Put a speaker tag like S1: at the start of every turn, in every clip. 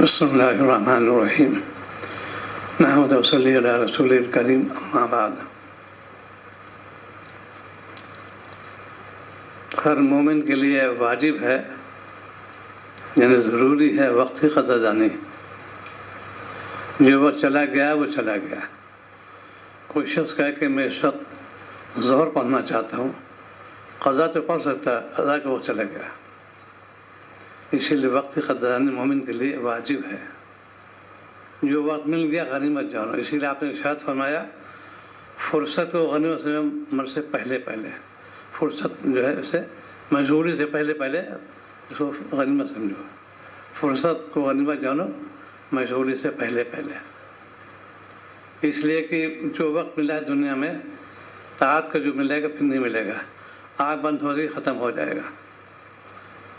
S1: بسم اللہ الرحمن الرحیم نحمد و صلی علی رسول الکریم اما بعد۔ ہر مومن کے لیے واجب ہے، یعنی ضروری ہے وقت کی قدر دانی۔ جو وقت چلا گیا وہ چلا گیا۔ کوئی شخص کہے کہ میں اس وقت ظہر پڑھنا چاہتا ہوں، قضا تو پڑھ سکتا ہے، قضا کا وقت چلا گیا۔ اسی لیے وقت کی قدردانی مومن کے لیے واجب ہے۔ جو وقت مل گیا غنیمت جانو۔ اسی لیے آپ نے ارشاد فرمایا فرصت کو غنیمت سمجھو، سے پہلے فرصت جو ہے اسے مجبوری سے پہلے اس کو غنیمت سمجھو۔ فرصت کو غنیمت جانو، مجبوری سے پہلے۔ اس لیے کہ جو وقت ملا ہے دنیا میں طاعت کا جو ملے گا پھر نہیں ملے گا۔ آنکھ بند ہو گئی، ختم ہو جائے گا۔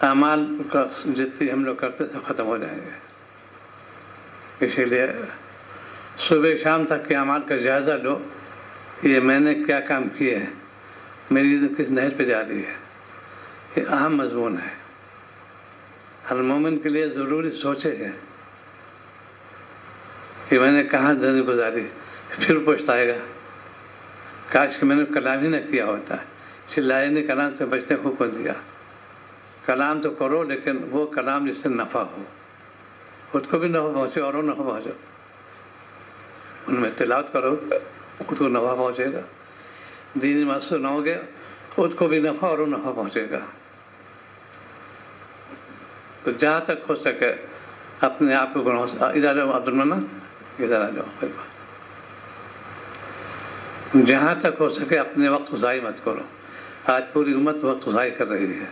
S1: اعمال کا جتنی ہم لوگ کرتے تھے ختم ہو جائیں گے۔ اسی لیے صبح شام تک کے اعمال کا جائزہ لو کہ یہ میں نے کیا کام کیے ہیں، میری عزت کس نہج پہ جا رہی ہے۔ یہ اہم مضمون ہے، ہر مومن کے لیے ضروری سوچے گا کہ میں نے کہاں زندگی گزاری، پھر پوچھتائے گا کاش کہ میں نے کلام ہی نہ کیا ہوتا، چلائے نے کلام سے بچنے کو حکم دیا۔ کلام تو کرو لیکن وہ کلام جس سے نفع ہو، خود کو بھی نفع پہنچے اور نفع پہنچے۔ ان میں تلاوت کرو، خود کو نفع پہنچے گا۔ دینی بات سناؤ گے، خود کو بھی نفع اور نفع پہنچے گا۔ تو جہاں تک ہو سکے اپنے آپ کو گناہوں سے ادھر عبدالمنا ادھر آ جاؤ۔ جہاں تک ہو سکے اپنے وقت کو ضائع مت کرو۔ آج پوری امت وقت ضائع کر رہی ہے۔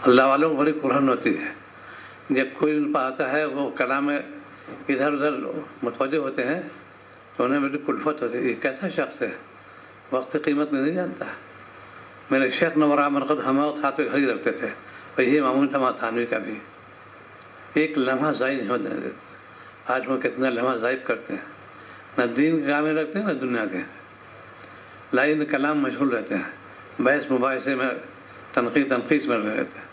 S1: اللہ والوں کو بڑی قرآن ہوتی ہے، جب کوئی ان پر آتا ہے وہ کلام میں ادھر ادھر متوجہ ہوتے ہیں تو انہیں بڑی کلفت ہوتی ہے، یہ کیسا شخص ہے، وقت کی قیمت نہیں جانتا۔ میرے شیخ نورا مرقد ہمارے ہاتھ پہ گھڑی رکھتے تھے، اور یہ معمول تھا تھانوی کا بھی، ایک لمحہ ضائع نہیں ہونے دیتے۔ آج وہ کتنا لمحہ ضائع کرتے ہیں، نہ دین کے کام میں رکھتے ہیں نہ دنیا کے، لائن کلام مشغول رہتے ہیں، بحث مباحثے میں تنقید میں رہتے ہیں۔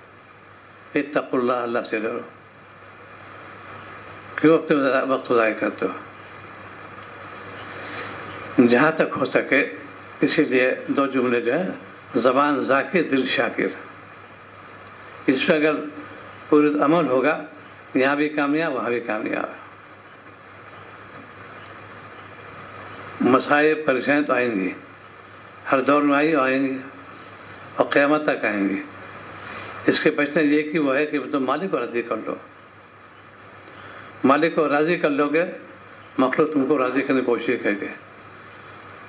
S1: اتقوا اللہ، اللہ سے ڈرو۔ کیوں وقت ضائع کرتے ہو؟ جہاں تک ہو سکے اسی لیے دو جملے جو ہے، زبان ذاکر دل شاکر، اس پہ اگر پورا عمل ہوگا یہاں بھی کامیاب وہاں بھی کامیاب۔ مسائل پریشانی تو آئیں گی، ہر دور میں آئیں گی اور قیامت تک آئیں گی۔ اس کے بچنے یہ کہ وہ ہے کہ تم مالک کو راضی کر لو۔ مالک کو راضی کر لو گے، مخلوق تم کو راضی کرنے کی کوشش کرے گے۔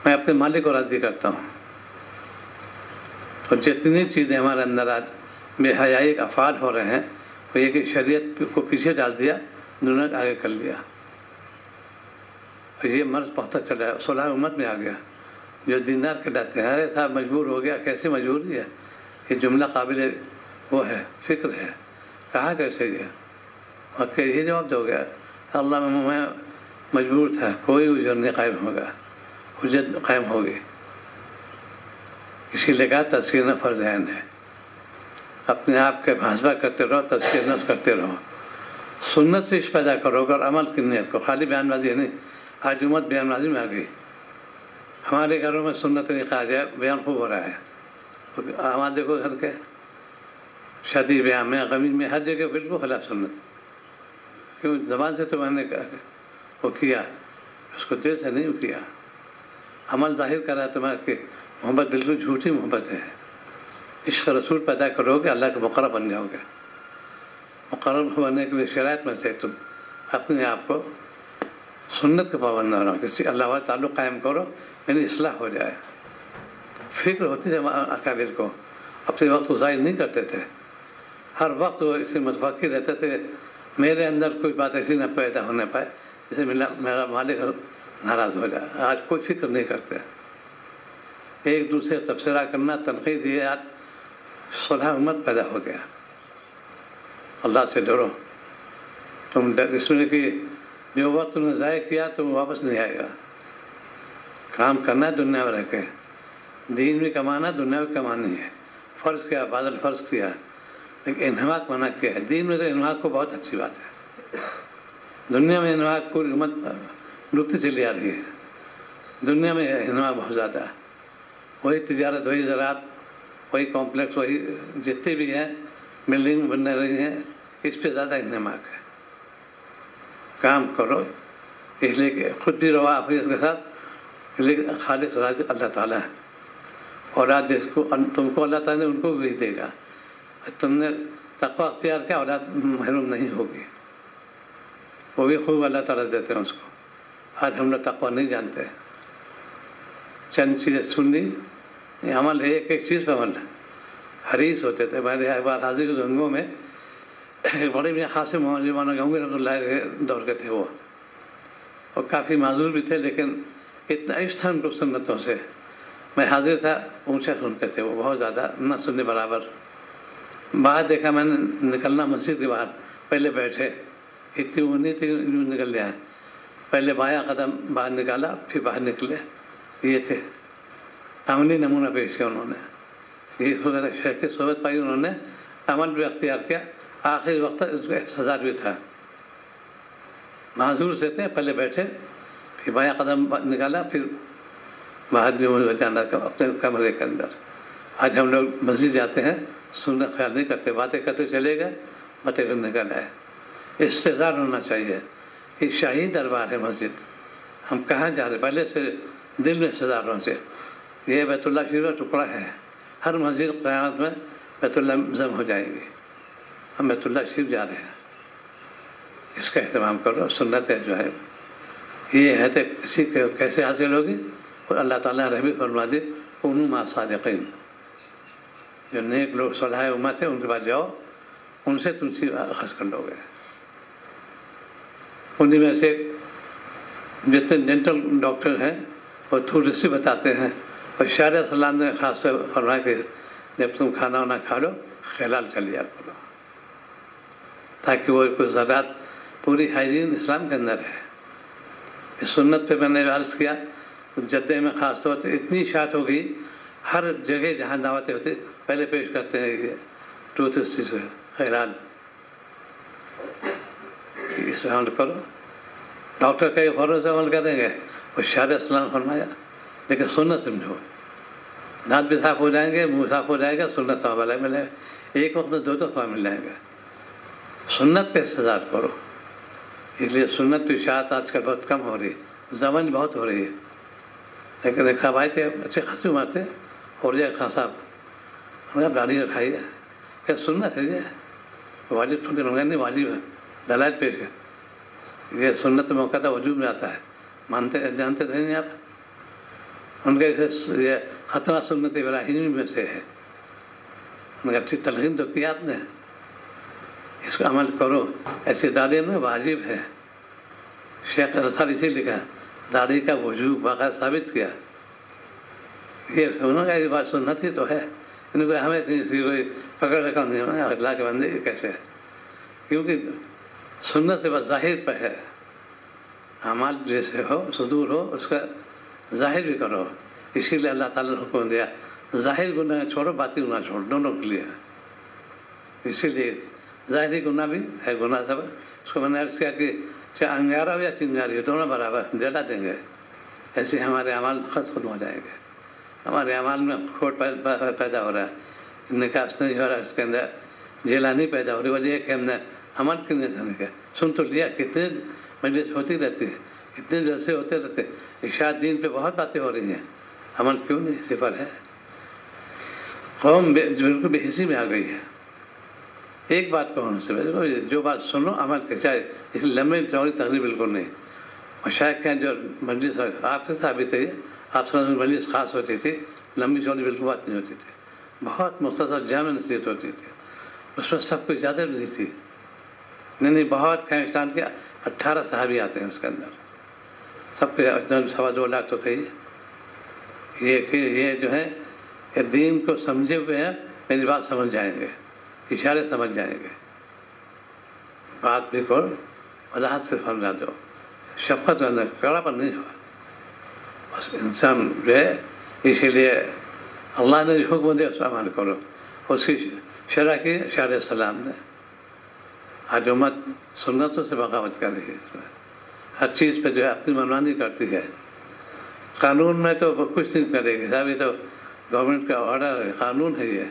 S1: میں اپنے مالک کو راضی کرتا ہوں۔ اور جتنی چیزیں ہمارے اندر آج بے حیائی کے افعال ہو رہے ہیں، وہ یہ کہ شریعت کو پیچھے ڈال دیا، دنیا آگے کر لیا، اور یہ مرض بڑھتا چلا ہے، صلاح امت میں آ گیا۔ جو دیندار کہلاتے ہیں، ارے صاحب مجبور ہو گیا، کیسے مجبوری ہے؟ یہ جملہ قابل وہ ہے، فکر ہے، کہا کیسے یہ؟ اور کہ یہ جواب دو گیا، اللہ میں مجبور تھا، کوئی حجت نہیں قائم ہوگا، حجت قائم ہوگی۔ اسی لیے کہا تزکیہ نفس فرض عین ہے۔ اپنے آپ کے محاسبہ کرتے رہو، تزکیہ نفس کرتے رہو، سنت سے اس پیدا کرو اور عمل کی نیت کو، خالی بیان بازی نہیں۔ آج امت بیان بازی میں آ گئی۔ ہمارے گھروں میں سنت نہیں کہا جائے، بیان خوب ہو رہا ہے۔ ہمارے دیکھو گھر کے شادی بیاہ میں، غمی میں، ہر جگہ بالکل خلاف سنت۔ کیوں؟ زبان سے تو میں نے کہا وہ کیا، اس کو دل سے نہیں کیا۔ عمل ظاہر کر رہا ہے تمہارا کہ محبت بالکل جھوٹی محبت ہے۔ عشق رسول پیدا کرو گے، اللہ کے مقرب بن جاؤ گے۔ مقرب بننے کے لیے شرائط میں سے تم اپنے آپ کو سنت کے پابند نہ رہو، کسی اللہ والے تعلق قائم کرو، یعنی اصلاح ہو جائے۔ فکر ہوتی ہے اکابر کو، اپنے وقت کو ضائع نہیں کرتے تھے، ہر وقت وہ اسے متفکر رہتے تھے، میرے اندر کوئی بات ایسی نہ پیدا ہونے پائے جسے میرا مالک ناراض ہو جائے۔ آج کوئی فکر نہیں کرتے، ایک دوسرے تبصرہ کرنا، تنقید، یہ آج صلح امت پیدا ہو گیا۔ اللہ سے ڈرو، تم اس میں کہ جو وقت تم نے ضائع کیا تم واپس نہیں آئے گا۔ کام کرنا ہے دنیا میں رہ کے، دین بھی کمانا، دنیا بھی کمانی ہے۔ فرض کیا، بادل فرض کیا، لیکن انہماک منع کیا ہے۔ دین میں تو انہماک کو بہت اچھی بات ہے، دنیا میں انواع پوری امت ڈوبتی چلی آ رہی ہے. دنیا میں انواع بہت زیادہ ہے. وہی تجارت، وہی زراعت، وہی کمپلیکس، وہی جتنے بھی ہیں بلڈنگ بن رہی ہیں، اس پہ زیادہ انہماک ہے. کام کرو اس لیے کہ خود بھی رہو آپ اس کے ساتھ، لیکن خالق رازق اللہ تعالیٰ ہے. اور آج جس کو تم کو اللہ تعالیٰ نے ان کو بھی دے گا. تم نے تقوی اختیار کیا، اولاد محروم نہیں ہوگی. وہ بھی خوب اللہ تعالیٰ دیتے ہیں اس کو. آج ہم لوگ تقوی نہیں جانتے. چند چیزیں سن لی، عمل ہے، ایک ایک چیز پہ عمل ہے. حریص ہوتے تھے. میں نے ایک بار حاضر گنگوں میں بڑے بھی خاصے مولانا گنگو رحمۃ اللہ علیہ دور کے تھے. وہ اور کافی معذور بھی تھے، لیکن اتنا عشق تھا ان کو سنتوں سے. میں حاضر تھا، اونچا سنتے تھے وہ، بہت زیادہ نہ سننے برابر. باہر دیکھا میں نے نکلنا مسجد کے باہر، پہلے بیٹھے، اتنی وہ نہیں تھی نکل گیا. پہلے بایاں قدم باہر نکالا، پھر باہر نکلے. یہ تھے عملی نمونہ پیش کیا انہوں نے. یہ شیخ کی صحبت پائی انہوں نے، عمل بھی اختیار کیا. آخری وقت اس کو احتجاج بھی تھا. معذور سے تھے، پہلے بیٹھے، پھر بایاں قدم نکالا، پھر باہر جو جانا اپنے کمرے کے اندر. آج ہم لوگ مسجد جاتے ہیں، سننا خیال نہیں کرتے، باتیں کرتے چلے گئے، باتیں کرنے کا ہے. استحضار ہونا چاہیے. یہ شاہی دربار ہے مسجد. ہم کہاں جا رہے؟ پہلے سے دل میں استحضار ہونا چاہیے. یہ بیت اللہ شریف کا ٹکڑا ہے. ہر مسجد قیامت میں بیت اللہ ضم ہو جائے گی. ہم بیت اللہ شریف جا رہے ہیں، اس کا اہتمام کرو. سنت ہے جو ہے یہ ہے تو کسی کے کیسے حاصل ہوگی؟ اور اللہ تعالیٰ رحمی فرما دے، کونوا مع الصادقین. جو نیک لوگ صالح امت ہیں ان کے پاس جاؤ، ان سے تم سے اخذ کر لو گے. انہیں میں سے جتنے ڈینٹل ڈاکٹر ہیں وہ تھوڑی سی بتاتے ہیں. اور شاعر السلام نے خاص طور فرمایا کہ جب تم کھانا وانا کھا لو خلال کر لیا کرو، تاکہ وہ کوئی زراعت پوری ہائیجین اسلام کے اندر ہے. اس سنت پہ میں نے عرض کیا، جدے میں خاص طور سے اتنی اشاعت ہو گئی، ہر جگہ جہاں دعوتیں ہوتی پہلے پیش کرتے ہیں یہ ٹوتھ خیرال. اس پہ عمل کرو. ڈاکٹر کئی فوراً سے عمل کریں گے، اور شاعر اسلام فرمایا، لیکن سنت سمجھو. دانت بھی صاف ہو جائیں گے، منہ صاف ہو جائے گا، سنت ثواب والا ملے گا. ایک وقت میں دو دفعہ مل جائیں گے. سنت کا استحضار کرو. اس لیے سنت کی اشاعت آج کل بہت کم ہو رہی ہے، زبان بہت ہو رہی ہے. لیکن ایک صاحب آئے تھے، اچھے خاصی عمر تھے، اور یہ خان صاحب ہمیں گاڑی رکھائی ہے، کیا سنت ہے یہ واجب چھوٹے لوگ نہیں، واجب ہے. دلائل پیش ہے. یہ سنت موقع تھا، وجوب میں آتا ہے. مانتے جانتے تھے نہیں آپ؟ ان کے یہ خطرہ سنت ابراہیمی میں سے ہے. مگر اچھی تلقین تو کی آپ نے، اس کا عمل کرو. ایسی داڑھی میں واجب ہے. شیخ رسال اسی لکھا، داڑھی کا وجوب باقاعدہ ثابت کیا. یہ انہوں نے یہ بات سنت ہی تو ہے. ان کو ہمیں کوئی پکڑ رکھا نہیں، اللہ کے بندے کیسے؟ کیونکہ سنت سے بس ظاہر پہ ہے. اعمال جیسے ہو، صدور ہو، اس کا ظاہر بھی کرو. اسی لیے اللہ تعالیٰ نے حکم دیا، ظاہر گناہ چھوڑو، باطن گناہ چھوڑو، دونوں کے لیے. اسی لیے ظاہری گناہ بھی ہے گناہ سب. اس کو میں نے عرض کیا کہ چاہے انگارہ ہو یا چنگاری ہو، دونوں برابر جلا دیں گے. ایسے ہمارے اعمال ختم ہو جائیں گے. ہمارے اعمال میں کھوٹ پیدا ہو رہا ہے، نکاس نہیں ہو رہا، اس کے اندر جیلانی پیدا ہو رہی. وجہ ہے کہ ہم نے عمل کرنے سے کیا. سن تو لیا، کتنے مجلس ہوتی رہتی ہے، اتنے جلسے ہوتے رہتے، ارشاد دین پہ بہت باتیں ہو رہی ہیں، عمل کیوں نہیں؟ صفر ہے. قوم بالکل بے حسی میں آ گئی ہے. ایک بات کہو ان سے، جو بات سنو عمل کے، چاہے اس لمبے چوڑی تقریر بالکل نہیں. مشائخ کے جو مجلس آپ سے ثابت ہے، آپ سے مجلس خاص ہوتی تھی، لمبی چوڑی بالکل بات نہیں ہوتی تھی، بہت مختصر جامع نصیحت ہوتی تھی. اس میں سب کچھ اجازت نہیں تھی. نہیں بہت ہندوستان کے 18 صحابی آتے ہیں اس کے اندر، سب کے 2.25 لاکھ تو تھے. یہ جو ہے کہ دین کو سمجھے ہوئے ہیں، میری بات سمجھ جائیں گے، اشارے سمجھ جائیں گے. بات بھی کرو، وضاحت سے سمجھا دو، شفقت اندر کڑا پر نہیں ہوا. بس انسان جو ہے، اسی لیے اللہ نے جو حکم دیا اس پر عمل کرو. اس کی شرح کی شاعر السلام نے. آج امت سنتوں سے بغاوت کر رہی ہے، اس میں ہر چیز پہ جو ہے اپنی منمانی کرتی ہے. قانون میں تو کچھ نہیں کرے گی صاحب، یہ تو گورنمنٹ کا آرڈر ہے، قانون ہے، یہ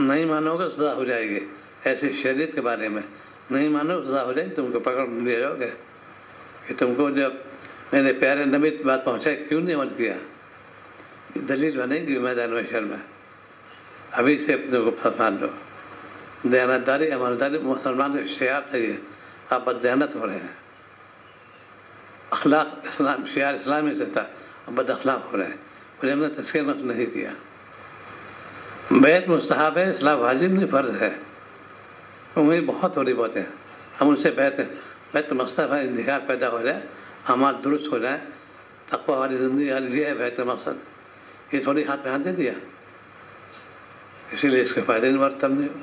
S1: نہیں مانو گے سزا ہو جائے گی. ایسی شریعت کے بارے میں نہیں مانو سزا ہو جائے گی، تم کو پکڑ لیا جاؤ گے کہ تم کو جب میرے پیارے نبی بات پہنچائی کیوں نہیں عمل کیا. دلیل بنے گی میدان محشر میں. ابھی سے اپنے کو مان لو. دیانتداری امانتداری مسلمان کا شعار تھا، یہ آپ بددیانت ہو رہے ہیں. اخلاق اسلام شعار اسلامی سے تھا، اب بد اخلاق ہو رہے ہیں. مجھے ہم نے تذکیہ نفس نہیں کیا. بیعت مستحب ہے، اسلام واجب نہیں فرض ہے. امید بہت تھوڑی بہت ہے. ہم ان سے بیعت مستحب ہے، انتخاب پیدا ہو جائے، اعمال درست ہو جائے، تقویٰ والی زندگی والی یہ ہے بیعت مقصد. یہ تھوڑی ہاتھ میں ہاتھ دے دیا، اسی لیے اس کے فائدے نہیں مرتب نہیں ہو.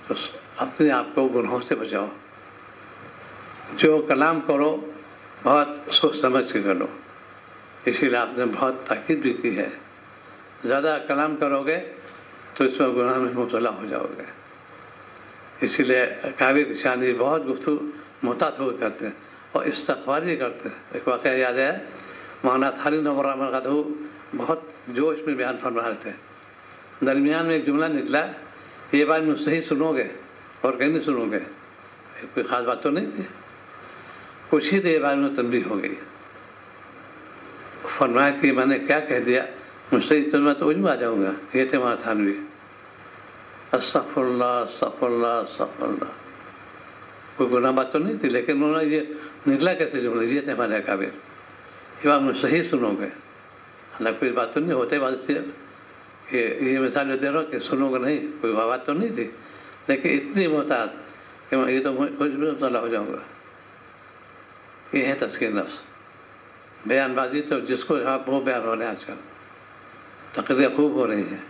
S1: تو اپنے آپ کو گناہوں سے بچاؤ. جو کلام کرو بہت سوچ سمجھ کے کرو. اسی لیے آپ نے بہت تاکید بھی کی ہے. زیادہ کلام کرو گے تو اس میں گناہ میں مبتلا ہو جاؤ گے. اسی لیے قابل کی شانی بہت گفتگو محتاط ہو کرتے ہیں اور استغفار بھی کرتے ہیں. ایک واقعہ یاد ہے، مولانا تھاری نور غدو بہت جوش میں بیان فرما رہے تھے. درمیان میں ایک جملہ نکلا، یہ بات مجھ سے ہی سنو گے اور کہیں نہیں سنو گے. کوئی خاص بات تو نہیں تھی، کچھ ہی دیر بعد میں تنبیہ ہو گئی. فرمایا کہ میں نے کیا کہہ دیا، مجھ سے تو میں تو عجب آ جاؤں گا. یہ تھے مولانا تھانوی. استغفر اللہ استغفر اللہ استغفر اللہ. کوئی گناہ بات تو نہیں تھی، لیکن انہوں نے یہ نکلا کیسے جملہ، یہ تھے ہمارے اکابر. یہ بات مجھ سے ہی سنو گے. حالانکہ کوئی بات تو نہیں ہوتے بات سے. یہ مثال دے رہا ہوں کہ سنو گے نہیں، کوئی بات تو نہیں تھی، لیکن اتنی محتاط کہ میں یہ تو کچھ بھی مبتلا ہو جاؤں گا. یہ ہے تزکیہ نفس. بیان بازی تو جس کو وہ بیان ہو رہے ہیں، آج کل تقریریں خوب ہو رہی ہیں،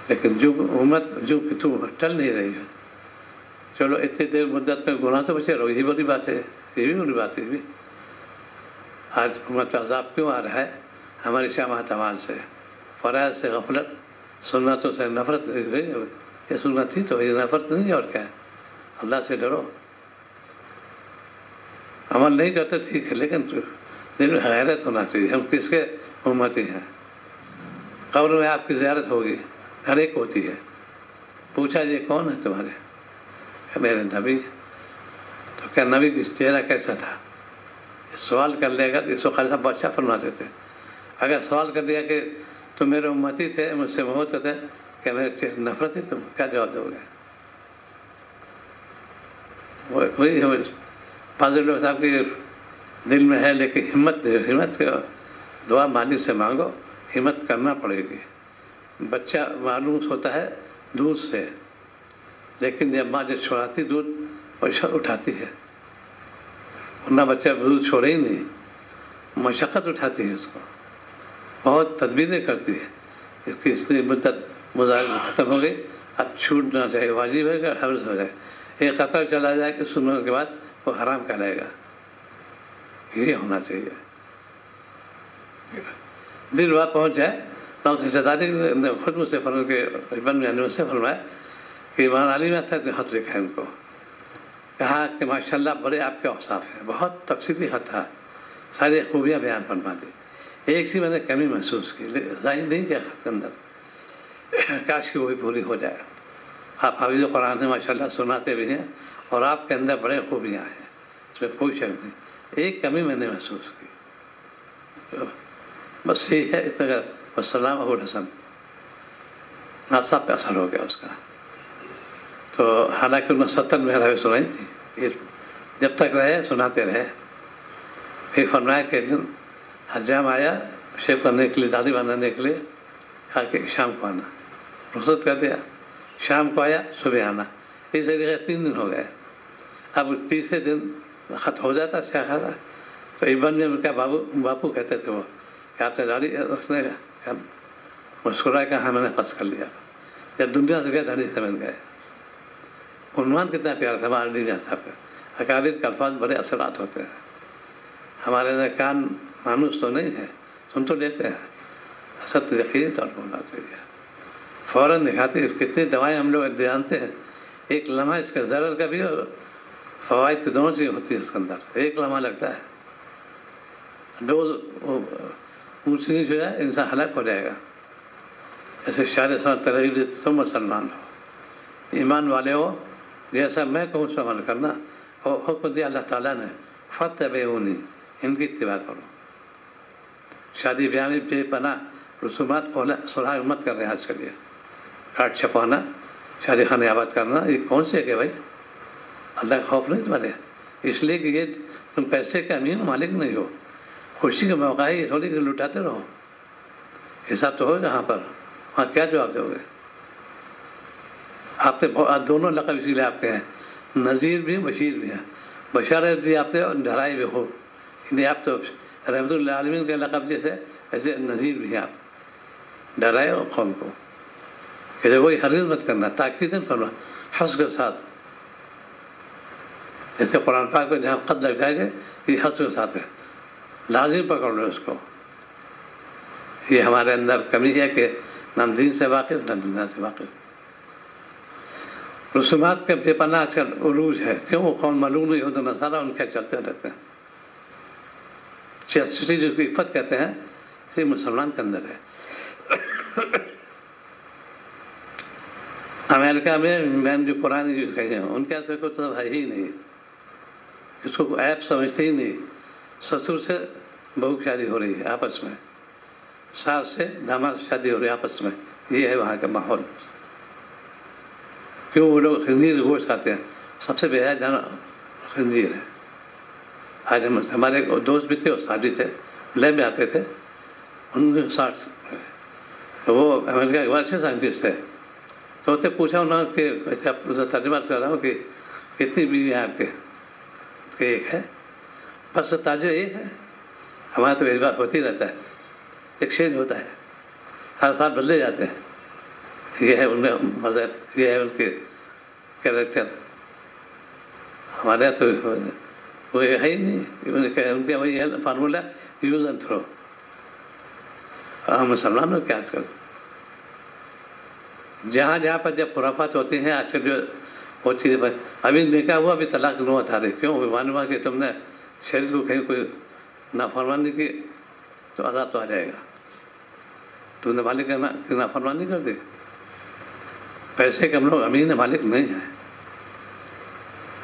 S1: لیکن جو امت جو کہ تم ٹل نہیں رہی ہے. چلو اتنی دیر مدت میں گناہ تو بچے رہو، یہی بڑی بات ہے، یہ بھی بڑی بات ہے. بھی آج امت کا عذاب کیوں آ رہا ہے؟ ہماری شامات اعمال سے، فرائض سے غفلت، سنتوں سے نفرت. یہ سنت تھی تو یہ نفرت نہیں ہے، اور کیا ہے. اللہ سے ڈرو. عمل نہیں کرتے ٹھیک ہے، لیکن دل میں غیرت ہونا چاہیے. ہم کس کے امتی ہیں؟ قبر میں آپ کی زیارت ہوگی، ہر ایک ہوتی ہے. پوچھا یہ کون ہے تمہارے؟ میرے نبی. تو کیا نبی کا چہرہ کیسا تھا؟ سوال کر لے گا. اس وقت صاحب اچھا فرماتے تھے، اگر سوال کر دیا کہ تم میرے امتی تھے، مجھ سے محبت ہوتے، کہ میرے چہرے نفرت ہے، تم کیا جواب دو گے؟ وہی فاضل صاحب کے دل میں ہے، لیکن ہمت کے دعا مالک سے مانگو. ہمت کرنا پڑے گی. بچہ معلوم ہوتا ہے دودھ سے، لیکن جب ماں جب چھوڑاتی دودھ اٹھاتی ہے، ورنہ بچہ دودھ چھوڑے ہی نہیں. مشقت اٹھاتی ہے، اس کو بہت تدبیریں کرتی ہے. اس کی اتنی مدت مظاہرے ختم ہو گئی، اب چھوٹنا چاہیے، واجب ہے کہ حفظ ہو جائے. ایک قطر چلا جائے کہ سننے کے بعد وہ حرام کہلائے گا. یہ ہونا چاہیے. دل بات پہنچ جائے. خود مجھ سے فرما کے مجھ سے فرمایا کہ ایمان علی میں تھا، خط لکھا ہے ان کو. کہا کہ ماشاءاللہ بڑے آپ کے اوصاف ہیں. بہت تفصیلی خط تھا، ساری خوبیاں بیان فرما دی. ایک سی میں نے کمی محسوس کی، ظاہر نہیں کیا خط کے اندر، کاش کی وہی پوری ہو جائے. آپ حافظ قرآن ہیں ماشاءاللہ، سناتے بھی ہیں، اور آپ کے اندر بڑے خوبیاں ہیں، اس میں کوئی شک نہیں. ایک کمی میں نے محسوس کی، بس یہی ہے. اس طرح السلام ابو الحسن آپ صاحب پہ اثر ہو گیا اس کا. تو حالانکہ انہوں نے 70 محرابیں سنائی تھی، جب تک رہے سناتے رہے. پھر فرمایا کہ ایک دن حجام آیا شیف کرنے کے لیے، دادی بنانے کے لیے، کہا کہ شام کو آنا. رخصت کر دیا. شام کو آیا، صبح آنا. اس طریقے 3 دن ہو گئے. اب تیسرے دن خط ہو جاتا کیا خاصا. تو ایبن میں کیا باپو کہتے تھے وہ کہ آپ نے داڑھی رکھنے کا. مسکرا کہ ہاں میں نے پس کر لیا. جب دنیا سے گئے داڑھی سمجھ گئے. عنوان کتنا پیارا تھا ہمارے لیے صاحب کا. اکابر کے الفاظ بڑے اثرات ہوتے ہیں. ہمارے کان مانوس تو نہیں ہے، سن تو لیتے ہیں. اثر تو یقینی طور پر ہونا چاہیے. فوراً دکھاتے. کتنی دوائیں ہم لوگ جانتے ہیں، ایک لمحہ اس کا ضرر کا بھی فوائد تو دونوں چیزیں ہوتی ہے اس کے اندر. ایک لمحہ لگتا ہے ڈوز اونچ نیچ ہو جائے انسان ہلاک ہو جائے گا. ایسے شار ساتھ ترغیب دیتے تم مسلمان ہو, ایمان والے ہو, جیسا میں کہوں اس پر عمل کرنا. اور حکم دیا اللہ تعالیٰ نے فتبعونی, ان کی اتباع کرو. شادی بیاہ میں بے پناہ رسومات صلاح امت کر رہے ہیں آج کے لیے. کارڈ چھپانا, شادی خانے آباد کرنا, یہ کون سے کہ بھائی اللہ کا خوف نہیں تمہارے؟ اس لیے کہ یہ تم پیسے کے امین مالک نہیں ہو. خوشی کا موقع ہے, یہ تھوڑی کہ لٹاتے رہو. حساب تو ہوگا یہاں پر, وہاں کیا جواب دو گے؟ آپ نے دونوں لقب اسی لیے آپ کے ہیں, نذیر بھی بشیر بھی ہیں. بشارت بھی آپ نے اور ڈرائی بھی ہو. یعنی آپ تو رحمت اللہ عالمین کے لقب جیسے ایسے نذیر بھی ہیں آپ, ڈرائے اور قوم کو کہ وہی ہرگز مت کرنا. تاکید فرما حس کے ساتھ, جیسے قرآن پاک میں جہاں قد لگ جائے گا یہ حس کے ساتھ ہے, لازم پکڑ لو اس کو. یہ ہمارے اندر کمی ہے کہ نہ دین سے واقف نہ دنیا سے واقف. رسومات کا بے پناہ آج کل عروج ہے. کیوں؟ وہ قوم معلوم نہیں ہوتا نصارہ ان کے چلتے رہتے ہیں. چیسٹی جو کی عفت کہتے ہیں اسی مسلمان کے اندر ہے. امریکہ میں جو پرانی جو کہے ہیں ان کے ایسے کوئی تو ہے ہی نہیں, اس کو ایپ سمجھتے ہی نہیں. سسر سے بہو کی شادی ہو رہی ہے آپس میں, ساس سے داماد سے شادی ہو رہی ہے آپس میں. یہ ہے وہاں کا ماحول. کیوں؟ وہ لوگ خنزیر گوشت کھاتے ہیں. سب سے بے حیا جانور خنزیر ہے. آج ہمارے دوست بھی تھے, استاد بھی تھے, لیب میں آتے تھے. ان کے 60 وہ امریکہ کے بادشاہ سائنٹسٹ تھے. تو اسے پوچھا انہوں نے کہ ترجمہ کر رہا ہوں کہ کتنی بیوی ہیں آپ کے؟ کہ ایک ہے. بس تاجر ایک ہے. ہمارا تو بات ہوتی رہتا ہے, ایکسچینج ہوتا ہے, ہر سال بدلے جاتے ہیں. یہ ہے ان کا مذہب, یہ ہے ان کے کیریکٹر. ہمارے یہاں تو وہ ہے ہی نہیں. ان کا وہی فارمولہ یوز اینڈ تھرو. ہم مسلمانوں کے آج کل جہاں جہاں پر جب خرافات ہوتی ہیں آج کل جو وہ چیزیں پر ابھی نکاح ہوا ابھی طلاق نہ اٹھا رہے. کیوں؟ معلوم ہوا کہ تم نے شریعت کو کہیں کوئی نافرمانی کی تو عذاب تو آ جائے گا. تم نے مالک کی نافرمانی کر دی. پیسے کے ہم لوگ امین مالک نہیں ہیں.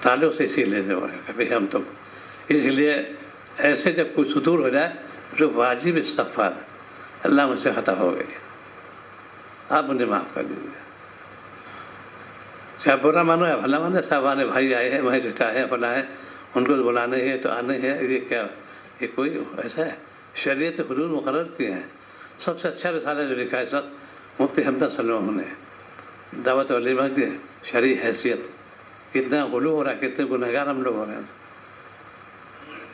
S1: تعلق سے اسی لیے جو ہے کبھی ہم تو اس لیے ایسے جب کوئی صدور ہو جائے جو واجب استغفار, اللہ مجھ سے خطا ہو گئی, آپ مجھے معاف کر دیجیے. چاہے برا مانو یا بھلا مانو. صاحب ہمارے بھائی آئے ہیں, وہیں رشتہ ہے, فلاں ہے, ان کو بلانے ہیں تو آنے ہیں. یہ کیا, یہ کوئی ایسا ہے؟ شریعت حدود مقرر کیے ہیں. سب سے اچھا رسالہ جو لکھا ہے اس وقت مفتی حمدہ صلی اللہ علیہ وسلم نے, دعوت ولیمہ کی شرعی حیثیت. کتنا غلو ہو رہا ہے, کتنے گنہگار ہم لوگ ہو رہے ہیں.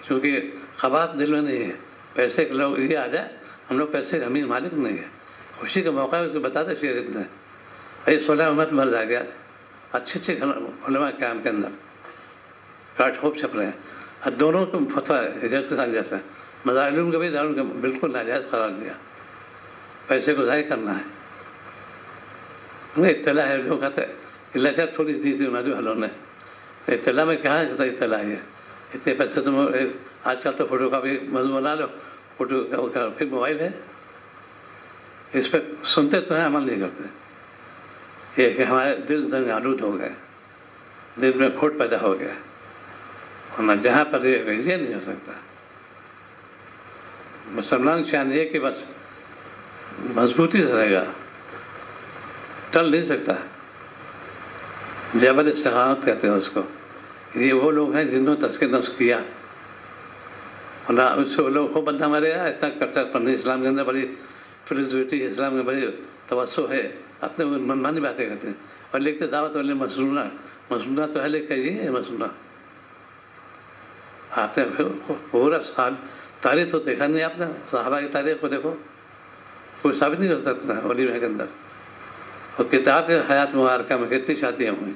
S1: چونکہ خبات دل میں نہیں ہے. پیسے کے لوگ یہ آ جائے, ہم لوگ پیسے کے امیر مالک نہیں ہے. خوشی کا موقع ہے اسے بتاتے شریعت نے. بھائی 16 امت مرد آ گیا, اچھے اچھے علماء قیام کے اندر کارڈ خوب چھپ رہے ہیں. اور دونوں کو فتویٰ ہجرت کے ساتھ جیسا مظاہرین کا بھی داروں کا بالکل ناجائز قرار دیا. پیسے کو ضائع کرنا ہے. انہیں اطلاع ہے, جو کہتے اللہ سے تھوڑی دی تھی انہوں نے حلوں نے اطلاع میں کہاں ہوتا اطلاع ہے. اتنے پیسے تم آج کل تو فوٹو کاپی موضوع بنا لو, فوٹو پھر موبائل ہے, اس پہ سنتے تو ہیں, عمل نہیں کرتے. یہ کہ ہمارے دل زنگ آلود ہو گئے, دل میں کھوٹ پیدا ہو گیا. ورنہ جہاں پر یہ نہیں ہو سکتا. مسلمان شان یہ کہ بس مضبوطی سے رہے گا, ٹل نہیں سکتا. جبل استقامت کہتے ہیں اس کو. یہ وہ لوگ ہیں جنہوں نے تذکر نفس کیا. ورنہ اس سے لوگ خوب بندہ مرے گا. اتنا کٹر پن اسلام کے اندر بڑی فلسفی, اسلام میں بڑی توسع ہے, اپنے منمانی باتیں کرتے ہیں اور لکھتے دعوت والے مسنونہ. مسنونہ تو ہے, لکھ کے یہ ہے مسنونہ. آپ نے پورا سال تاریخ تو دیکھا نہیں آپ نے, صحابہ کی تاریخ کو دیکھو, کوئی ثابت نہیں کر سکتا ولیمہ کے اندر. اور کتاب کے حیات مبارکہ میں کتنی شادیاں ہوئیں,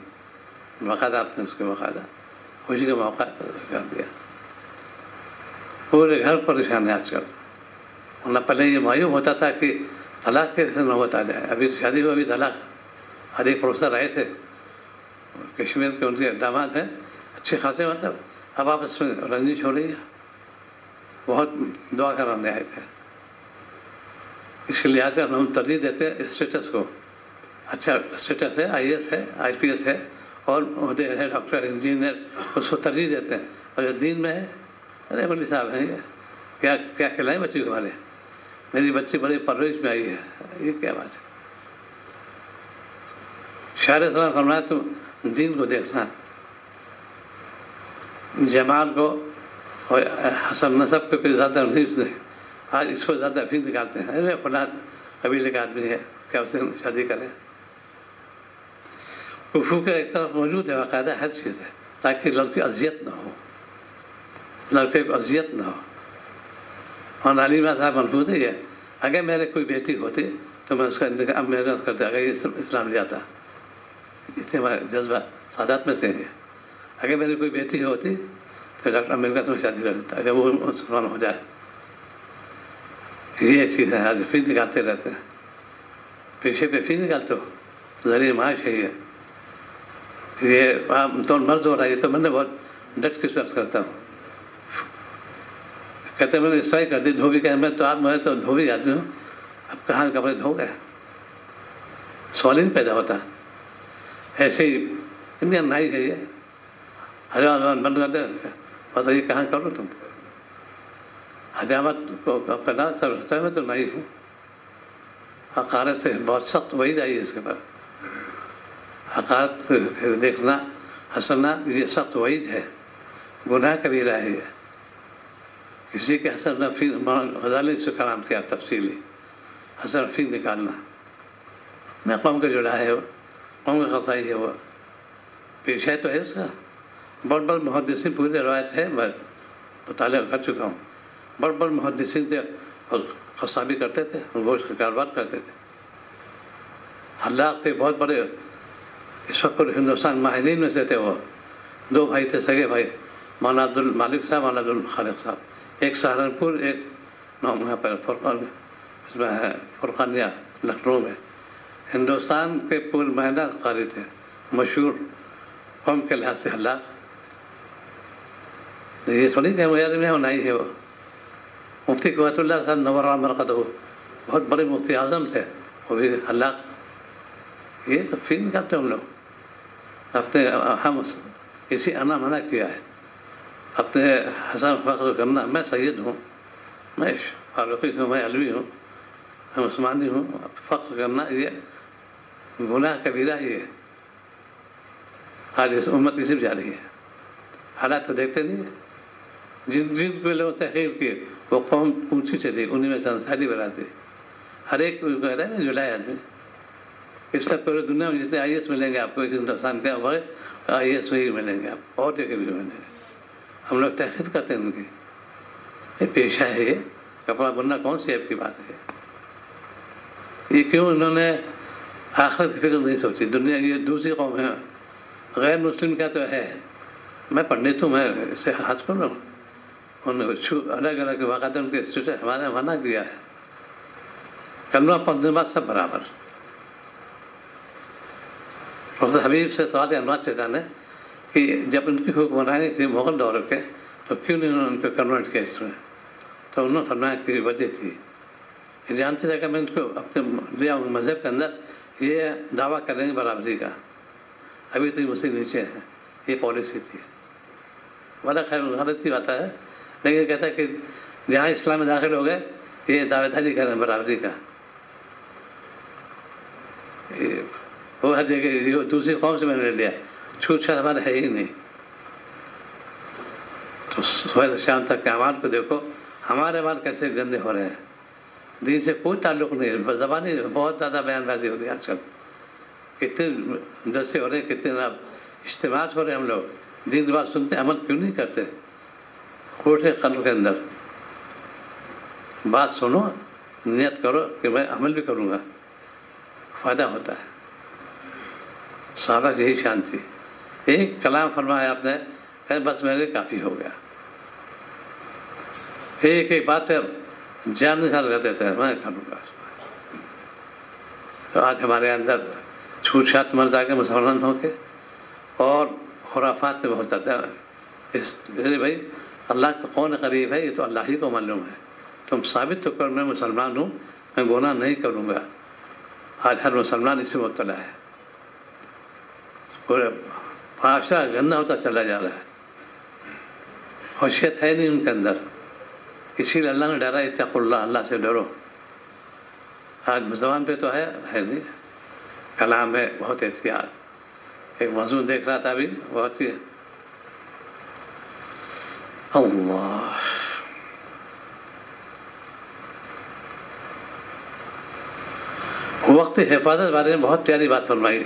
S1: باقاعدہ آپ نے اس کے باقاعدہ خوشی کا موقع کر دیا. پورے گھر پریشان ہے آج کل. ورنہ پہلے یہ معلوم ہوتا تھا کہ طلاق کے نوبت آ جائے. ابھی شادی ہو, ابھی طلاق. ہر ایک پروفیسر آئے تھے, کشمیر کے ان کے داماد ہیں اچھے خاصے، مطلب اب آپس میں رنجش ہو رہی ہے، بہت دعا کرانے آئے تھے. اس کے لحاظ سے ہم ترجیح دیتے ہیں اسٹیٹس کو. اچھا اسٹیٹس ہے، IAS ہے، IPS ہے اور عہدے ہے ڈاکٹر انجینئر، اس کو ترجیح دیتے ہیں. اور جو دین میں ہے، ارے مولوی صاحب ہیں کیا کیا کھلائیں بچی کو ہمارے، میری بچی بڑی پرورش میں آئی ہے، یہ کیا بات ہے. شاعر سلام فرمایا تم دین کو دیکھنا، جمال کو اور حسب نصب کو زیادہ نہیں، آج اس کو زیادہ افیم نکالتے ہیں. ارے فلاں قبیلے کا آدمی ہے، کیا اسے شادی کریں. کفو کا ایک طرف موجود ہے، باقاعدہ ہر چیز ہے تاکہ لڑکی اذیت نہ ہو، لڑکے کو اذیت نہ ہو. اور علیمہ صاحب محفوظ ہے، اگر میرے کوئی بیٹی ہوتی تو میں اس کا اب میرے کرتا اگر یہ اسلام لے آتا. اسے ہمارا جذبہ سادات میں سے ہے. اگر میری کوئی بیٹی ہوتی تو ڈاکٹر امریکہ سے شادی کر دیتا اگر وہ مسلمان ہو جائے. یہ چیز ہے، آج فی نکالتے رہتے ہیں، پیشے پہ فی نکالتے ہو، ذریعہ معاش ہے یہ عام طور مرض ہو رہا ہے. یہ تو میں نے بہت ڈٹ کے سرچ کرتا ہوں. کہتے میں نے عیسائی کر دی دھوبی کہ میں تو آپ میں تو دھوبی آدمی ہوں، اب کہاں کپڑے دھو گئے، سوال ہی پیدا ہوتا. ایسے ہی انڈیا نائی ہے، یہ حجامت بند کر دے، بس یہ کہاں کرو تم. حجامت کو کرنا سمجھتا میں تو نہیں ہوں. حقارت سے بہت سخت وعید آئی ہے اس کے بعد. حقارت دیکھنا ہنسنا یہ سخت وعید ہے، گناہ کبیرہ ہے. یہ کسی کے حسن نفی غزالی سے کلام کیا تفصیلی حسن نفی نکالنا. میں قوم کا جڑا ہے، وہ قوم کا خصائی ہے، وہ پیشہ تو ہے اس کا. بڑھ بڑھ محدثین پوری روایت ہے، میں مطالعہ کر چکا ہوں. بڑھ بڑھ محدثین تھے اور خصابی کرتے تھے، گوشت کا کاروبار کرتے تھے. حلاق تھے بہت بڑے، اس وقت ہندوستان ماہرین میں سے تھے. وہ دو بھائی تھے سگے بھائی، مولانا عبد المالک صاحب، مولانا عبد الخالق صاحب. ایک سہارنپور، ایک یہاں پر فرقان اس میں ہے فرقانیہ لکھنؤ میں. ہندوستان کے پورے مہینہ قاری تھے، مشہور قوم کے لحاظ سے حلاق. یہ تھوڑی کہ وہ یاد میں نہیں ہے. وہ مفتی قوت اللہ صاحب نور مرقدہ بہت بڑے مفتی اعظم تھے، وہ بھی حلاق. یہ تو فی نکالتے ہم لوگ اپنے. ہم اسی انا منع کیا ہے اپنے حسن فخر کرنا. میں سید ہوں، میں فاروقی ہوں، میں علوی ہوں، میں عثمانی ہوں. فخر کرنا یہ گناہ کبیرہ ہی ہے. آج اس امت اسی جا رہی ہے. حالات تو دیکھتے نہیں ہیں. جن کو لوگ تحقیر کیے وہ قوم اونچی چلی، انہیں میں سے انصاری بناتے. ہر ایک کو کہہ رہے ہیں جلائے آدمی. اس سے پورے دنیا میں جتنے IAS ملیں گے آپ کو، ہندوستان کے بڑے IAS وہی ملیں گے آپ، اور جگہ بھی ملیں گے. ہم لوگ تحقیر کرتے ہیں ان کی. یہ پیشہ ہے، یہ کپڑا بننا کون سی ایپ کی بات ہے. یہ کیوں انہوں نے آخرت کی فکر نہیں سوچی. دنیا یہ دوسری قوم ہے، غیر مسلم کا تو ہے. میں پنڈت ہوں، میں اسے ہاتھ کر رہا ہوں. انہوں نے الگ الگ واقعات ان کے اسٹیٹس ہمارے منع کیا ہے. کلمہ پڑھنے بعد سب برابر. پروفیسر حبیب سے سوال انوار چیزان ہے کہ جب ان کی حکمرانی تھی مغل دور کے تو کیوں نہیں انہوں نے ان کو کنورٹ کیا اس میں. تو انہوں نے فرمایا کہ وجہ تھی یہ جانتے تھے کہ میں ان کو اپنے لیا مذہب کے اندر یہ دعویٰ کریں گے برابری کا. ابھی تو یہ مسلم نیچے ہے، یہ پالیسی تھی. بڑا خیر غلط ہی بات ہے، لیکن کہتا ہے کہ جہاں اسلام میں داخل ہو گئے یہ دعوے داری کریں برابری کا. وہ ہر جگہ دوسری قوم سے میں نے لیا، چھوٹ چھاٹ ہمارے ہے ہی نہیں. تو صبح سے شام تک کے اعمال کو دیکھو، ہمارے اعمال کیسے گندے ہو رہے ہیں. دین سے کوئی تعلق نہیں، زبانی بہت زیادہ بیان بازی ہو رہی ہے آج کل. کتنے جلسے ہو رہے ہیں، کتنے اجتماعات ہو رہے ہیں. ہم لوگ دین کی بات سنتے عمل کیوں نہیں کرتے. کوٹھے قلب کے اندر بات سنو، نیت کرو کہ میں عمل بھی کروں گا، فائدہ ہوتا ہے. صحابہ کی یہی شان تھی. ایک کلام فرمایا آپ نے، بس میرے کافی ہو گیا. ایک ایک بات جان نثار کر دیتے ہیں، میں کروں گا. تو آج ہمارے اندر چھوٹ چھات مرد آ کے مسلمان ہو کے اور خرافات میں بہت زیادہ بھائی اللہ کا کون قریب ہے یہ تو اللہ ہی کو معلوم ہے. تم ثابت تو کر میں مسلمان ہوں، میں گناہ نہیں کروں گا. آج ہر مسلمان اسی مبتلا ہے، پورے معاشرہ گندا ہوتا چلا جا رہا ہے، خشیت ہے نہیں ان کے اندر. اسی لیے اللہ نے ڈرا اتقوا اللہ، اللہ سے ڈرو. آج زبان پہ تو ہے نہیں، کلام ہے بہت احتیاط. ایک موضوع دیکھ رہا تھا ابھی بہت ہی اللہ وقت حفاظت بارے میں بہت پیاری بات فرمائی.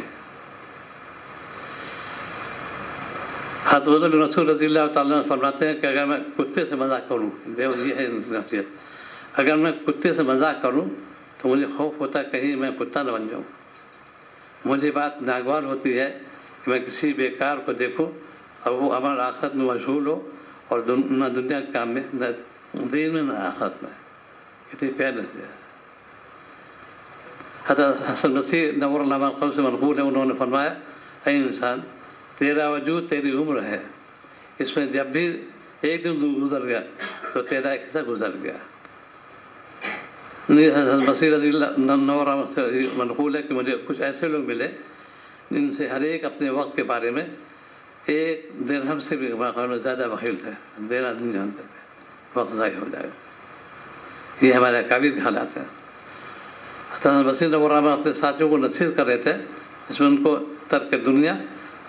S1: حضرت رسول رضی اللہ تعالیٰ عنہ فرماتے ہیں کہ اگر میں کتے سے مذاق کروں، یہ ہے نصیحت، اگر میں کتے سے مذاق کروں تو مجھے خوف ہوتا ہے کہیں میں کتا نہ بن جاؤں. مجھے بات ناگوار ہوتی ہے کہ میں کسی بیکار کو دیکھوں اور وہ عمل آخرت میں مشغول ہو اور نہ دنیا کے کام میں، نہ دین میں، نہ آخرت میں. کتنی پیار ہے. حضرت حسن مسیح نور اللہ مرقم سے منقول ہے، انہوں نے فرمایا اے انسان، تیرا وجود تیری عمر ہے، اس میں جب بھی ایک دن گزر گیا تو تیرا ایک حصہ گزر گیا. حضرت مسیح رضی اللہ نور سے منقول ہے کہ مجھے کچھ ایسے لوگ ملے جن سے ہر ایک اپنے وقت کے بارے میں ایک درہم سے بھی زیادہ بخیل تھے، دینا نہیں جانتے تھے، وقت ضائع ہو جائے. یہ ہمارے اکابر کے حالات ہیں. حضرت مسیح نور اپنے ساتھیوں کو نصیحت کر رہے تھے، اس میں ان کو ترک دنیا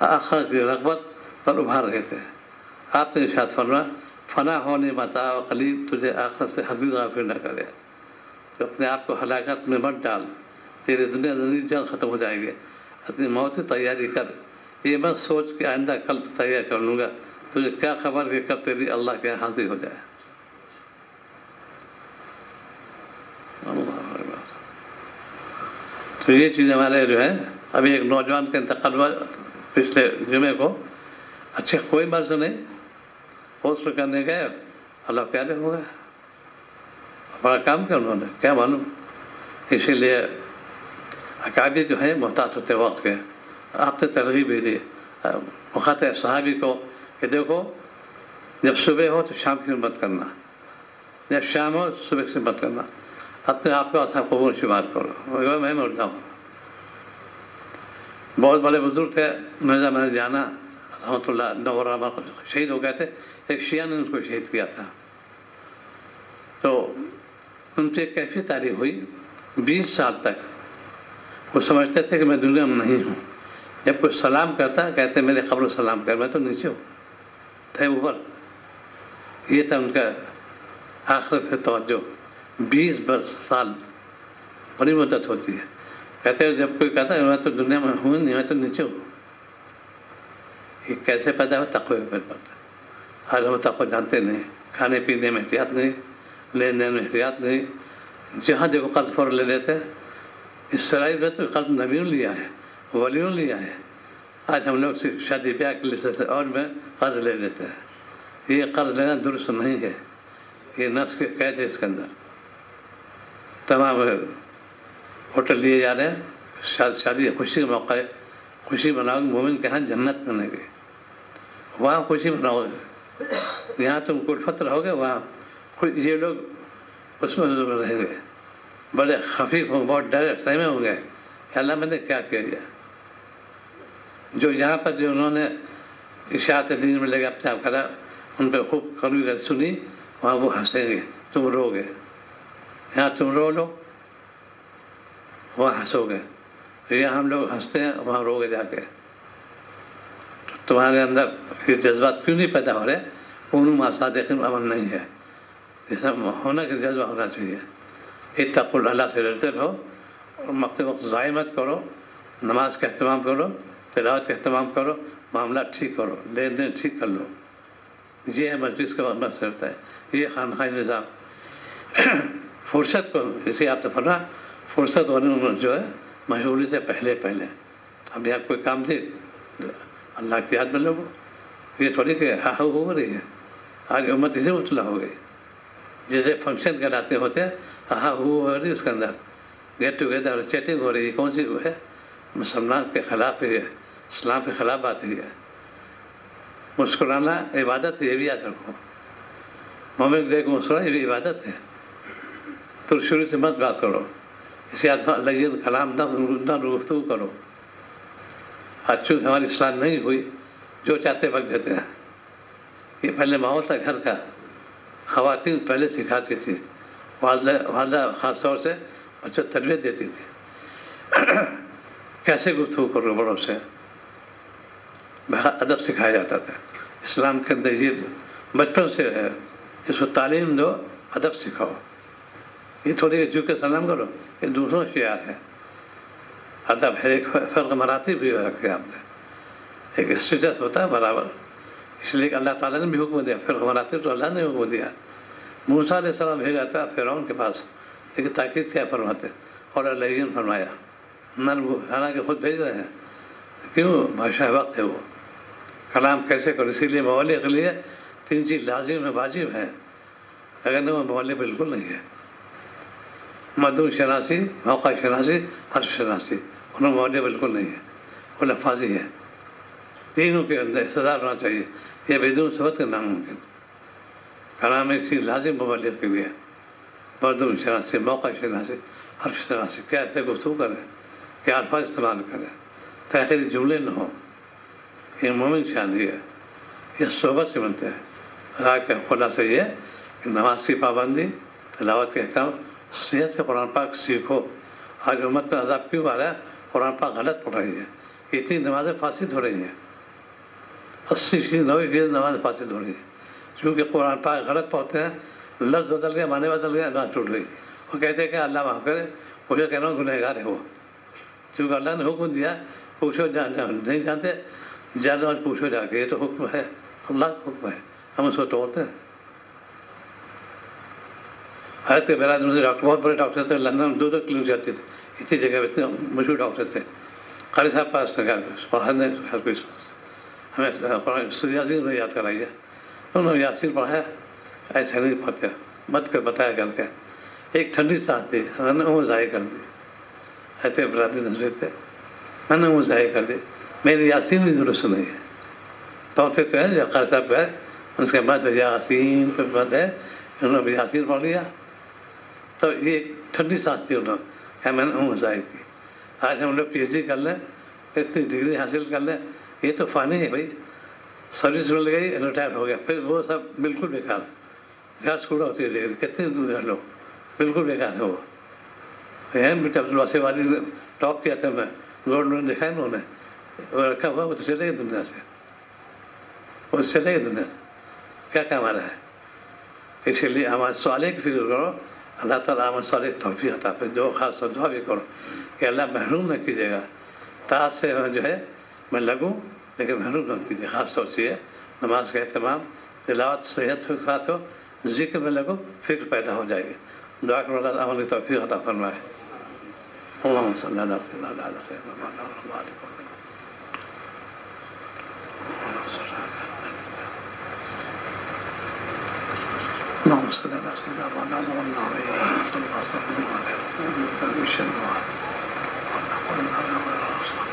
S1: آخرت کی رغبت پر ابھار رہے تھے. آپ نے ارشاد فرمایا فنا ہونے متا و قلیب تجھے آخرت سے ہرگز غافل نہ کرے. تو اپنے آپ کو ہلاکت میں مت ڈال، تیری دنیا زندگی جلد ختم ہو جائے گی. اپنی موت کی تیاری کر، یہ مت سوچ کہ آئندہ کل تیار کر لوں گا، تجھے کیا خبر کہ کب تیری اللہ کے حاضر ہو جائے. تو یہ چیز ہمارے جو ہے، ابھی ایک نوجوان کا انتقال ہوا پچھلے جمعے کو. اچھا کوئی مرض نہیں، غسل کرنے گئے، اللہ پیارے ہو گئے. بڑا کام کیا انہوں نے، کیا معلوم. اسی لیے اکابر جو ہے محتاط ہوتے وقت کے. آپ نے ترغیب بھی دی، مخاطب صحابی کو کہ دیکھو جب صبح ہو تو شام کی مت کرنا، جب شام ہو صبح سے مت کرنا. اپنے آپ کو اچھا قبول شمار کرو. میں مرتا ہوں. بہت بڑے بزرگ تھے، میں نے جانا رحمۃ اللہ نورامہ شہید ہو گئے تھے. ایک شیعہ نے ان کو شہید کیا تھا. تو ان سے ایک کیفی تاریخ ہوئی 20 سال تک وہ سمجھتے تھے کہ میں دنیا میں نہیں ہوں. جب کوئی سلام کرتا کہتے میرے قبر سلام کر، میں تو نیچے ہوں، تھے اوپر. یہ تھا ان کا آخرت سے توجہ. 20 سال بڑی مدت ہوتی ہے. کہتے ہیں جب کوئی کہتا ہے میں تو دنیا میں ہوں نہیں، میں تو نیچے ہوں. یہ کیسے پیدا ہو؟ تقوی پہ پیدا ہوتا ہے. آج ہم تقوی جانتے نہیں، کھانے پینے میں احتیاط نہیں، لین دین میں احتیاط نہیں. جہاں دیکھو قرض فور لے لیتے. اس سرائی میں تو قرض نبیوں لیا ہے، ولیوں لیا ہے. آج ہم لوگ شادی بیاہ کے لیے اور میں قرض لے لیتے ہیں. یہ قرض لینا درست نہیں ہے، یہ نفس کے قید ہے. اس کے اندر تمام ہوٹل لیے جا رہے ہیں. شادی خوشی کا موقع ہے، خوشی مناؤ گے. مومن کے ہاں جنت بنے گی، وہاں خوشی مناؤ گے. یہاں تم کلفت رہو گے، وہاں یہ لوگ اس میں رہیں گے. بڑے خفیف ہوں، بہت ڈرے سہمے ہوں گے کہ اللہ میں نے کیا کیا. جو یہاں پر جو انہوں نے اشاعت دین میں لے کے اپنے آپ کرا، ان پہ خوب کڑوی سنی، وہاں وہ ہنسیں گے، تم رو گے. یہاں تم رو لو، وہاں ہنسو گے. یہاں ہم لوگ ہنستے ہیں، وہاں رو گے جا کے. تمہارے اندر یہ جذبات کیوں نہیں پیدا ہو رہے؟ انہوں ماسادق عمل نہیں ہے. جیسا ہونا کہ جذبہ ہونا چاہیے. اتقوا اللہ سے ڈرتے رہو اور اپنے وقت ضائع مت کرو. نماز کا اہتمام کرو، تلاوت کا اہتمام کرو، معاملات ٹھیک کرو، لین دین ٹھیک کر لو. یہ ہے مسجد کا مقصد ہوتا ہے. یہ خانقاہ نظام. فرصت کو اسے آپ نے فرما فرصت ہونے جو ہے مشغولی سے پہلے. اب یہاں کوئی کام تھی اللہ کی یاد میں لوگوں، یہ تھوڑی کہ ہاں ہو رہی ہے. آج امت اسی مبتلا ہو گئی. جیسے فنکشن کراتے ہوتے ہیں ہاں ہو رہی، اس کے اندر گیٹ ٹوگیدر چیٹنگ ہو رہی ہے. کون سی ہے؟ مسلمان کے خلاف یہ اسلام کے خلاف بات ہی ہے. مسکرانا عبادت ہے، یہ بھی یاد رکھو. مومن دیکھ مسکرانا یہ بھی عبادت ہے. تو شروع سے مت بات کرو، اسی لذیذ کلام نہ گفتگو کرو. آج چونکہ ہماری اصلاح نہیں ہوئی، جو چاہتے وقت دیتے ہیں. یہ پہلے ماحول تھا گھر کا، خواتین پہلے سکھاتی تھی، والدہ خاص طور سے بچوں تربیت دیتی تھی کیسے گفتگو کرو بڑوں سے. ادب سکھایا جاتا تھا. اسلام کے اندر یہ بچپن سے ہے، اس کو تعلیم دو، ادب سکھاؤ. یہ تھوڑی جھک کے سلام کرو، یہ دوسروں شعار ہے. ادب ہے، ایک فرق مراتب بھی رکھے آپ نے، ایک اسٹیٹس ہوتا ہے برابر. اس لیے کہ اللہ تعالیٰ نے بھی حکم دیا، فرق مراتب تو اللہ نے حکم دیا. موسیٰ علیہ السلام بھیجا تھا فرعون کے پاس، لیکن تاکید کیا فرماتے اور اللہ فرمایا حالانکہ خود بھیج رہے ہیں. کیوں؟ بادشاہ وقت ہے. وہ کلام کیسے کرو. اسی لیے مولے کے لیے 3 چیز لازم ہے، واجب ہے، اگر نہیں وہ مولے بالکل نہیں ہے. مدعو شناسی، موقع شناسی، حرف شناسی، انہوں مولے بالکل نہیں ہے، وہ لفاظی ہے. تینوں کے اندر اقتدار ہونا چاہیے، یہ بدون ثبت کا ناممکن. کلام ایک چیز لازم مبلغ کے لیے، مدعو شناسی، موقع شناسی، حرف شناسی. کیا ایسے گفتگو کریں، کیا الفاظ استعمال کریں، تاخیری جملے نہ ہوں. یہ مومن شان ہے، یہ صحبت سے بنتے ہیں. راہ کا خلاصہ یہ ہے کہ نماز کی پابندی، تلاوت کے احکام، صحت سے قرآن پاک سیکھو. آج امت میں عذاب کیوں آ رہا ہے؟ قرآن پاک غلط پڑھ رہی ہے. اتنی نمازیں فاسد ہو رہی ہیں، 80-90% نماز فاسد ہو رہی ہے، کیونکہ قرآن پاک غلط پڑھتے ہیں. لفظ بدل گیا، معنی بدل گیا، نماز ٹوٹ گئی. وہ کہتے ہیں کہ اللہ معاف کرے، مجھے کہنا گنہگار ہے وہ. کیونکہ اللہ نے حکم دیا، پوچھو نہیں جانتے زیادہ آج پوچھو جا کے. یہ تو حکم ہے، اللہ کا حکم ہے، ہم اس کو توڑتے ہیں. حیرت کے برادر میں ڈاکٹر، بہت بڑے ڈاکٹر تھے، لندن میں 2 کلینک جاتے تھے. اتنی جگہ پہ اتنے مشہور ڈاکٹر تھے. قاری صاحب پاس پڑھانے ہمیں یاسین میں یاد کرائیے. انہوں نے یاسین پڑھایا، ایسے نہیں پڑھتے، مت کر بتایا کر کے. ایک ٹھنڈی سانس تھی، میں نے وہ ضائع کر دی. ایسے برادری نظر تھے، میں نے وہ ضائع کر دی. میری یاسین بھی درست نہیں ہے. پڑھتے تو ہیں جو قاری صاحب پہ، اس کے بعد یاسین پہ بات ہے، انہوں نے بھی یاسین پڑھ لیا. تو یہ ٹھنڈی سانس تھی انہوں نے، میں نے وہ ضائع کی. آج ہم لوگ PhD کر لیں، اتنی ڈگری حاصل کر لیں، یہ تو فانی ہے بھائی. سروس مل گئی، ریٹائر ہو گیا، پھر وہ سب بالکل بیکار. گھاس کوڑا ہوتی ہے ڈگری، کتنے لوگ بالکل بیکار ہے. وہ بیٹا عبدالواسع والی ٹاپ کیا تھا، میں گورنمنٹ نے دیکھا انہوں نے، وہ رکھا ہوا، وہ تو چلے گئے دنیا سے، وہ چلے گئے دنیا سے. کیا کام آ رہا ہے؟ اسی لیے ہمارے صالح کی فکر کرو، اللہ تعالیٰ ہمیں صالح توفیق عطا فرمائے. جو خاص طور دعا بھی کرو کہ اللہ محروم نہ کیجیے گا. طاعت سے جو ہے میں لگوں، لیکن محروم نہ کیجیے. خاص طور سے نماز کا اہتمام، تلاوت صحت کے ساتھ ہو، ذکر میں لگو، فکر پیدا ہو جائے گی. دعا کرو اللہ عمل کی توفیق عطا فرمائے. اللہم صلی اللہ علیہ وسلم. اللهم صل على سيدنا محمد صلى الله عليه وسلم.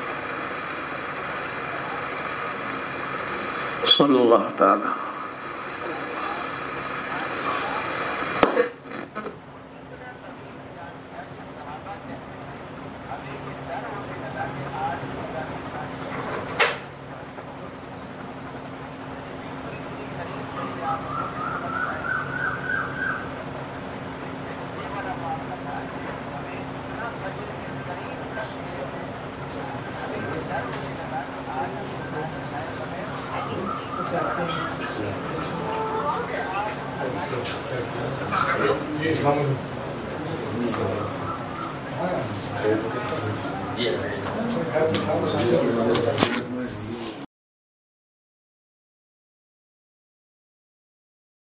S1: صلى الله تعالى.
S2: Yeah.